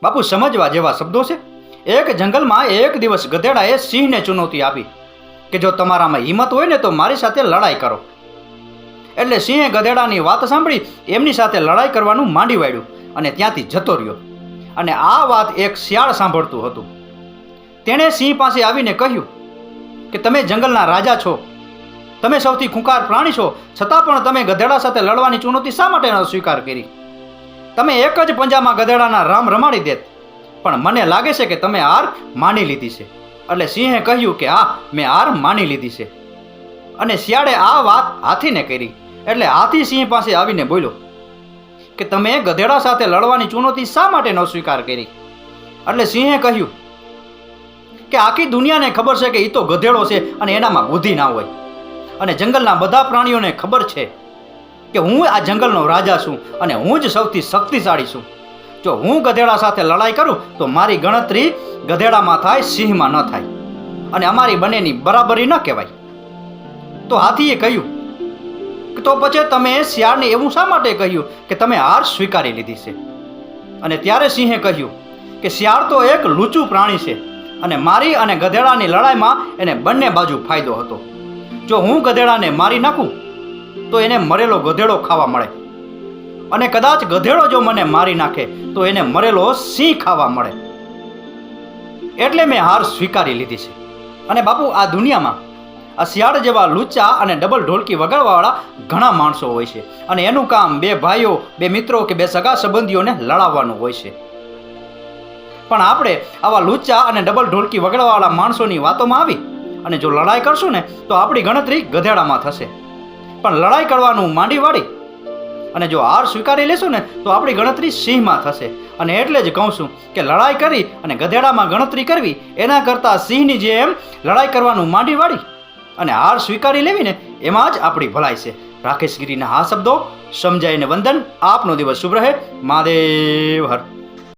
બાપુ સમજવા જેવા શબ્દો છે. એક જંગલમાં એક દિવસ ગધેડાએ સિંહને ચુનૌતી આપી કે જો તમારામાં હિંમત હોય ને તો મારી સાથે લડાઈ કરો. એટલે સિંહે ગધેડાની વાત સાંભળી એમની સાથે લડાઈ કરવાનું માંડી વાળ્યું અને ત્યાંથી જતો રહ્યો. અને આ વાત એક શિયાળ સાંભળતું હતું. તેણે સિંહ પાસે આવીને કહ્યું કે તમે જંગલના રાજા છો, તમે સૌથી ખૂંખાર પ્રાણી છો, છતાં પણ તમે ગધેડા સાથે લડવાની ચુનૌતી શા માટે ન સ્વીકાર કરી? તમે એક જ પંજામાં ગધેડાના રામ રમાડી દેત, પણ મને લાગે છે કે તમે હાર માની લીધી છે. એટલે સિંહે કહ્યું કે હા, મેં હાર માની લીધી છે. અને શિયાળે આ વાત હાથીને કરી. એટલે હાથી સિંહ પાસે આવીને બોલ્યો કે તમે ગધેડા સાથે લડવાની ચુનૌતી શા માટે ન સ્વીકાર કરી? એટલે સિંહે કહ્યું કે આખી દુનિયાને ખબર છે કે એ તો ગધેડો છે અને એનામાં બુદ્ધિ ના હોય. અને જંગલના બધા પ્રાણીઓને ખબર છે કે હું આ જંગલનો રાજા છું અને હું જ સૌથી શક્તિશાળી છું. જો હું ગધેડા સાથે લડાઈ કરું તો મારી ગણતરી ગધેડામાં થાય, સિંહમાં ન થાય, અને અમારી બંનેની બરાબરી ન કહેવાય. તો હાથીએ કહ્યું કે તો પછી તમે શિયાળને એવું શા માટે કહ્યું કે તમે હાર સ્વીકારી લીધી છે? અને ત્યારે સિંહે કહ્યું કે શિયાળ તો એક લૂચું પ્રાણી છે અને મારી અને ગધેડાની લડાઈમાં એને બંને બાજુ ફાયદો હતો. જો હું ગધેડાને મારી નાખું તો એને મરેલો ગધેડો ખાવા મળે, અને કદાચ ગધેડો જો મને મારી નાખે તો એને મરેલો સિંહ ખાવા મળે. એટલે મેં હાર સ્વીકારી લીધી છે. અને બાપુ આ દુનિયામાં આ શિયાળ જેવા લુચ્ચા અને ડબલ ઢોલકી વગાડવાવાળા ઘણા માણસો હોય છે, અને એનું કામ બે ભાઈઓ, બે મિત્રો કે બે સગા સંબંધીઓને લડાવવાનું હોય છે. પણ આપણે આવા લુચ્ચા અને ડબલ ઢોલકી વગાડવાવાળા માણસોની વાતોમાં આવી અને જો લડાઈ કરશું ને તો આપણી ગણતરી ગધેડામાં થશે. પણ લડાઈ કરવાનું માંડી વાળી અને જો હાર સ્વીકારી લેશું ને તો આપણી ગણતરી સિંહમાં થશે. અને એટલે જ કહું છું કે લડાઈ કરી અને ગધેડામાં ગણતરી કરવી એના કરતાં સિંહની જેમ લડાઈ કરવાનું માંડી વાળી અને હાર સ્વીકારી લેવી ને એમાં જ આપણી ભલાઈ છે. રાકેશ ગીરીના આ શબ્દો સમજાઈને વંદન. આપનો દિવસ શુભ રહે. મહાદેવ હર.